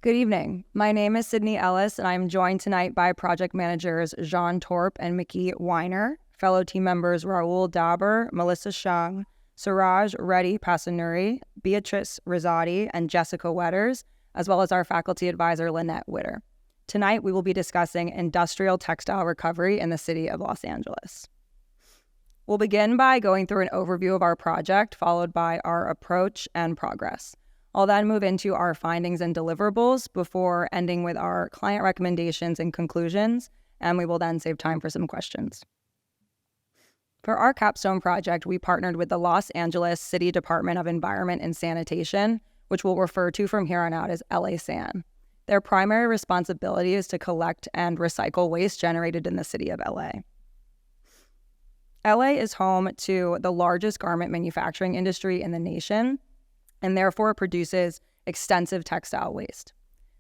Good evening. My name is Sydney Ellis, and I'm joined tonight by project managers Jean Torp and Mickey Weiner, fellow team members Raul Dauber, Melissa Shung, Suraj Reddy Pasanuri, Beatrice Rizzotti, and Jessica Wedders, as well as our faculty advisor Lynnette Widder. Tonight, we will be discussing industrial textile recovery in the city of Los Angeles. We'll begin by going through an overview of our project, followed by our approach and progress. I'll then move into our findings and deliverables before ending with our client recommendations and conclusions, and we will then save time for some questions. For our capstone project, we partnered with the Los Angeles City Department of Environment and Sanitation, which we'll refer to from here on out as LA San. Their primary responsibility is to collect and recycle waste generated in the city of LA. LA is home to the largest garment manufacturing industry in the nation, and therefore produces extensive textile waste.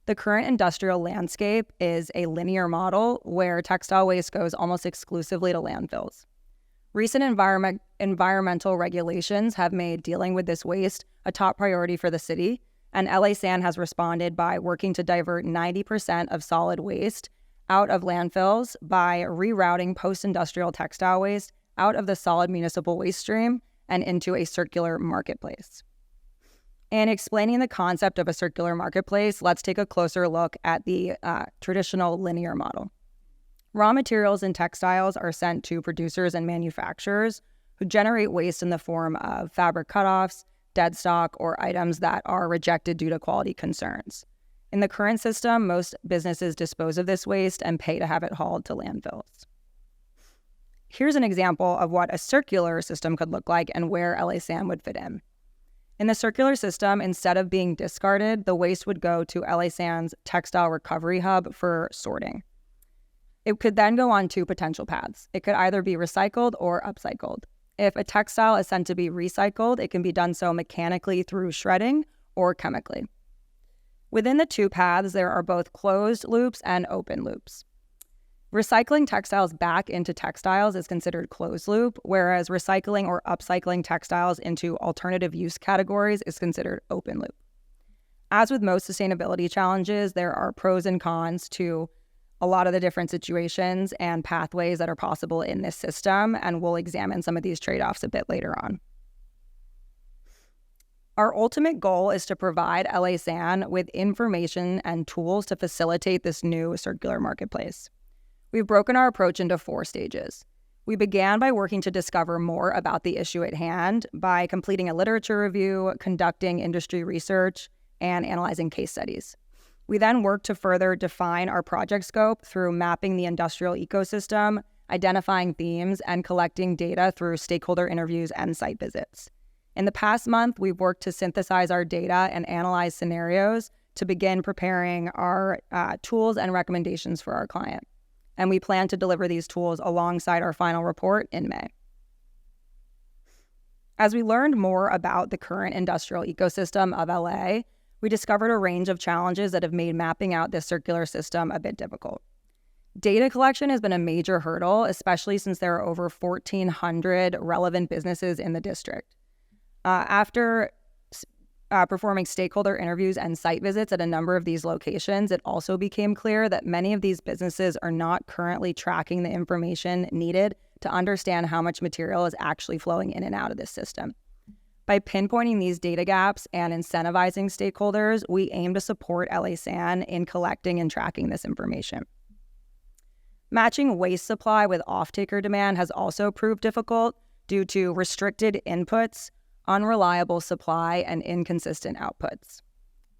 The current industrial landscape is a linear model where textile waste goes almost exclusively to landfills. Recent environmental regulations have made dealing with this waste a top priority for the city, and LA San has responded by working to divert 90% of solid waste out of landfills by rerouting post-industrial textile waste out of the solid municipal waste stream and into a circular marketplace. In explaining the concept of a circular marketplace, let's take a closer look at the traditional linear model. Raw materials and textiles are sent to producers and manufacturers who generate waste in the form of fabric cutoffs, dead stock, or items that are rejected due to quality concerns. In the current system, most businesses dispose of this waste and pay to have it hauled to landfills. Here's an example of what a circular system could look like and where LA San would fit in. In the circular system, instead of being discarded, the waste would go to LA San's textile recovery hub for sorting. It could then go on two potential paths. It could either be recycled or upcycled. If a textile is sent to be recycled, it can be done so mechanically through shredding or chemically. Within the two paths, there are both closed loops and open loops. Recycling textiles back into textiles is considered closed loop, whereas recycling or upcycling textiles into alternative use categories is considered open loop. As with most sustainability challenges, there are pros and cons to a lot of the different situations and pathways that are possible in this system, and we'll examine some of these trade-offs a bit later on. Our ultimate goal is to provide LA San with information and tools to facilitate this new circular marketplace. We've broken our approach into 4 stages. We began by working to discover more about the issue at hand by completing a literature review, conducting industry research, and analyzing case studies. We then worked to further define our project scope through mapping the industrial ecosystem, identifying themes, and collecting data through stakeholder interviews and site visits. In the past month, we've worked to synthesize our data and analyze scenarios to begin preparing our tools and recommendations for our client. And we plan to deliver these tools alongside our final report in May. As we learned more about the current industrial ecosystem of LA, we discovered a range of challenges that have made mapping out this circular system a bit difficult. Data collection has been a major hurdle, especially since there are over 1,400 relevant businesses in the district. After performing stakeholder interviews and site visits at a number of these locations, it also became clear that many of these businesses are not currently tracking the information needed to understand how much material is actually flowing in and out of this system. By pinpointing these data gaps and incentivizing stakeholders, we aim to support LA San in collecting and tracking this information. Matching waste supply with off-taker demand has also proved difficult due to restricted inputs, unreliable supply, and inconsistent outputs.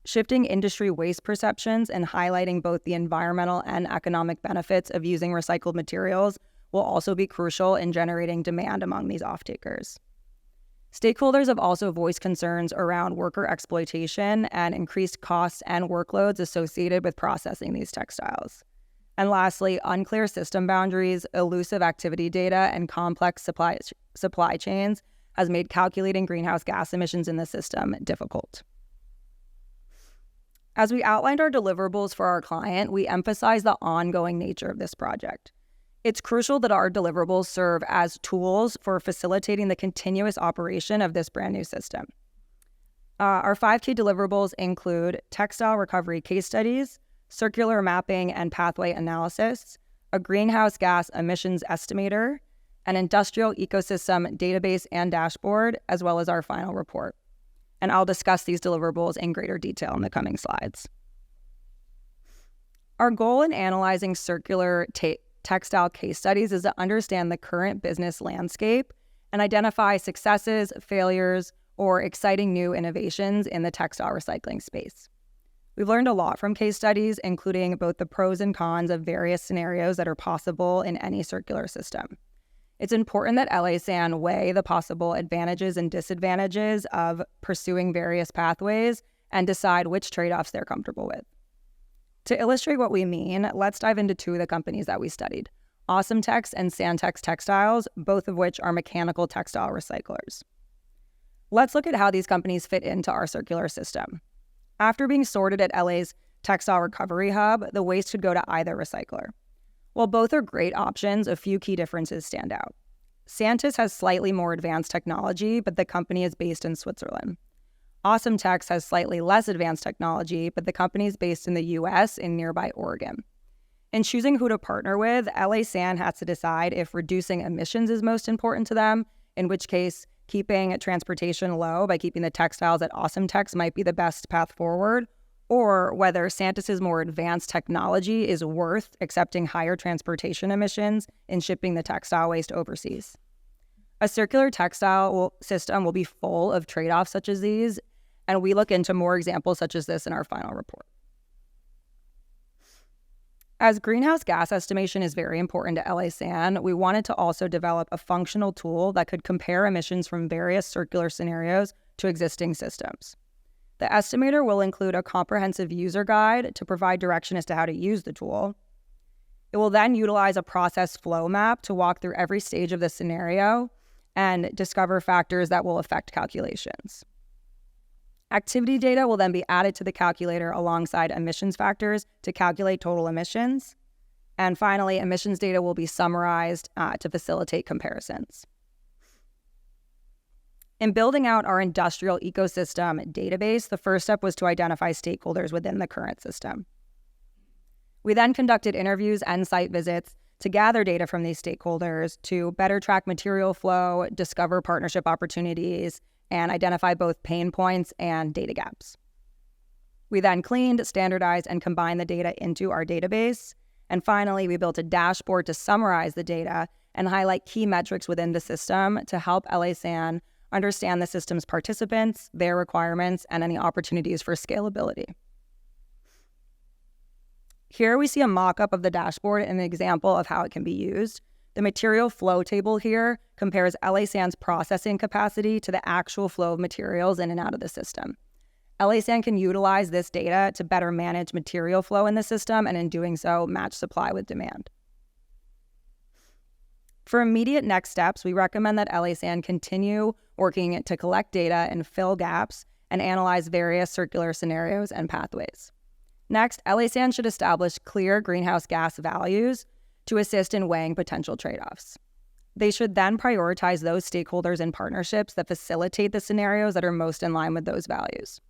Shifting industry waste perceptions and highlighting both the environmental and economic benefits of using recycled materials will also be crucial in generating demand among these off-takers. Stakeholders have also voiced concerns around worker exploitation and increased costs and workloads associated with processing these textiles. And lastly, unclear system boundaries, elusive activity data, and complex supply chains has made calculating greenhouse gas emissions in the system difficult. As we outlined our deliverables for our client, we emphasize the ongoing nature of this project. It's crucial that our deliverables serve as tools for facilitating the continuous operation of this brand new system. Our 5 key deliverables include textile recovery case studies, circular mapping and pathway analysis, a greenhouse gas emissions estimator, an industrial ecosystem database and dashboard, as well as our final report. And I'll discuss these deliverables in greater detail in the coming slides. Our goal in analyzing circular textile case studies is to understand the current business landscape and identify successes, failures, or exciting new innovations in the textile recycling space. We've learned a lot from case studies, including both the pros and cons of various scenarios that are possible in any circular system. It's important that LA-SAN weigh the possible advantages and disadvantages of pursuing various pathways and decide which trade-offs they're comfortable with. To illustrate what we mean, let's dive into 2 of the companies that we studied, AwesomeTex and Santex Textiles, both of which are mechanical textile recyclers. Let's look at how these companies fit into our circular system. After being sorted at LA's Textile Recovery Hub, the waste could go to either recycler. While both are great options, a few key differences stand out. Santis has slightly more advanced technology, but the company is based in Switzerland. AwesomeTex has slightly less advanced technology, but the company is based in the US in nearby Oregon. In choosing who to partner with, LA-SAN has to decide if reducing emissions is most important to them, in which case keeping transportation low by keeping the textiles at AwesomeTex might be the best path forward, or whether Santis's more advanced technology is worth accepting higher transportation emissions in shipping the textile waste overseas. A circular textile system will be full of trade-offs such as these, and we look into more examples such as this in our final report. As greenhouse gas estimation is very important to LA-SAN, we wanted to also develop a functional tool that could compare emissions from various circular scenarios to existing systems. The estimator will include a comprehensive user guide to provide direction as to how to use the tool. It will then utilize a process flow map to walk through every stage of the scenario and discover factors that will affect calculations. Activity data will then be added to the calculator alongside emissions factors to calculate total emissions. And finally, emissions data will be summarized to facilitate comparisons. In building out our industrial ecosystem database, the first step was to identify stakeholders within the current system. We then conducted interviews and site visits to gather data from these stakeholders to better track material flow, discover partnership opportunities, and identify both pain points and data gaps. We then cleaned, standardized, and combined the data into our database. And finally, we built a dashboard to summarize the data and highlight key metrics within the system to help LA-SAN understand the system's participants, their requirements, and any opportunities for scalability. Here we see a mock-up of the dashboard and an example of how it can be used. The material flow table here compares LA-SAN's processing capacity to the actual flow of materials in and out of the system. LA-SAN can utilize this data to better manage material flow in the system and in doing so, match supply with demand. For immediate next steps, we recommend that LA-SAN continue working to collect data and fill gaps and analyze various circular scenarios and pathways. Next, LA-SAN should establish clear greenhouse gas values to assist in weighing potential trade-offs. They should then prioritize those stakeholders and partnerships that facilitate the scenarios that are most in line with those values.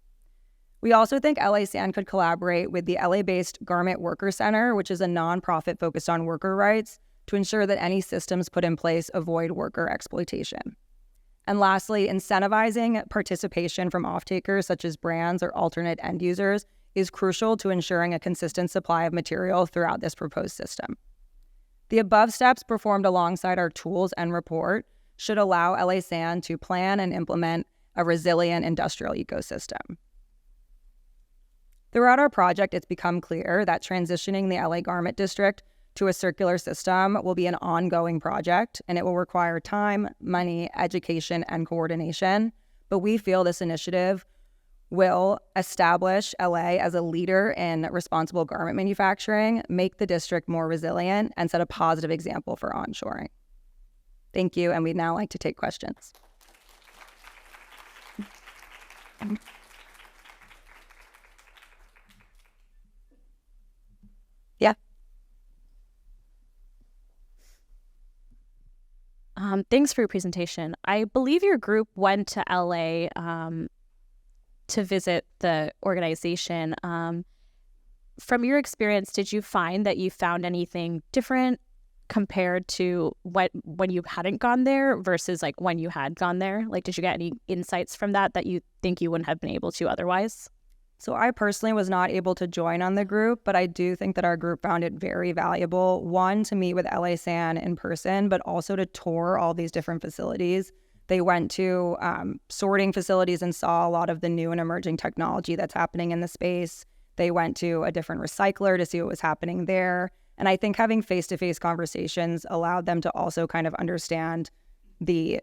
We also think LA-SAN could collaborate with the LA-based Garment Worker Center, which is a nonprofit focused on worker rights, to ensure that any systems put in place avoid worker exploitation. And lastly, incentivizing participation from off-takers such as brands or alternate end users is crucial to ensuring a consistent supply of material throughout this proposed system. The above steps performed alongside our tools and report should allow LA-SAN to plan and implement a resilient industrial ecosystem. Throughout our project, it's become clear that transitioning the LA Garment District to a circular system will be an ongoing project, and it will require time, money, education, and coordination. But we feel this initiative will establish LA as a leader in responsible garment manufacturing, make the district more resilient, and set a positive example for onshoring. Thank you, and we'd now like to take questions. Yeah. Thanks for your presentation. I believe your group went to LA to visit the organization. From your experience, did you find that you found anything different compared to when you hadn't gone there versus like when you had gone there? Like, did you get any insights from that you think you wouldn't have been able to otherwise? So I personally was not able to join on the group, but I do think that our group found it very valuable, one, to meet with LA San in person, but also to tour all these different facilities. They went to sorting facilities and saw a lot of the new and emerging technology that's happening in the space. They went to a different recycler to see what was happening there. And I think having face-to-face conversations allowed them to also kind of understand the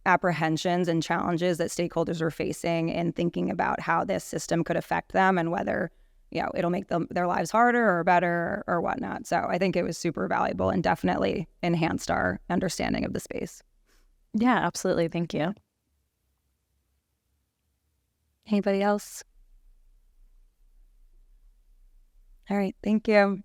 apprehensions and challenges that stakeholders are facing in thinking about how this system could affect them and whether, it'll make their lives harder or better or whatnot. So I think it was super valuable and definitely enhanced our understanding of the space. Yeah, absolutely. Thank you. Anybody else? All right. Thank you.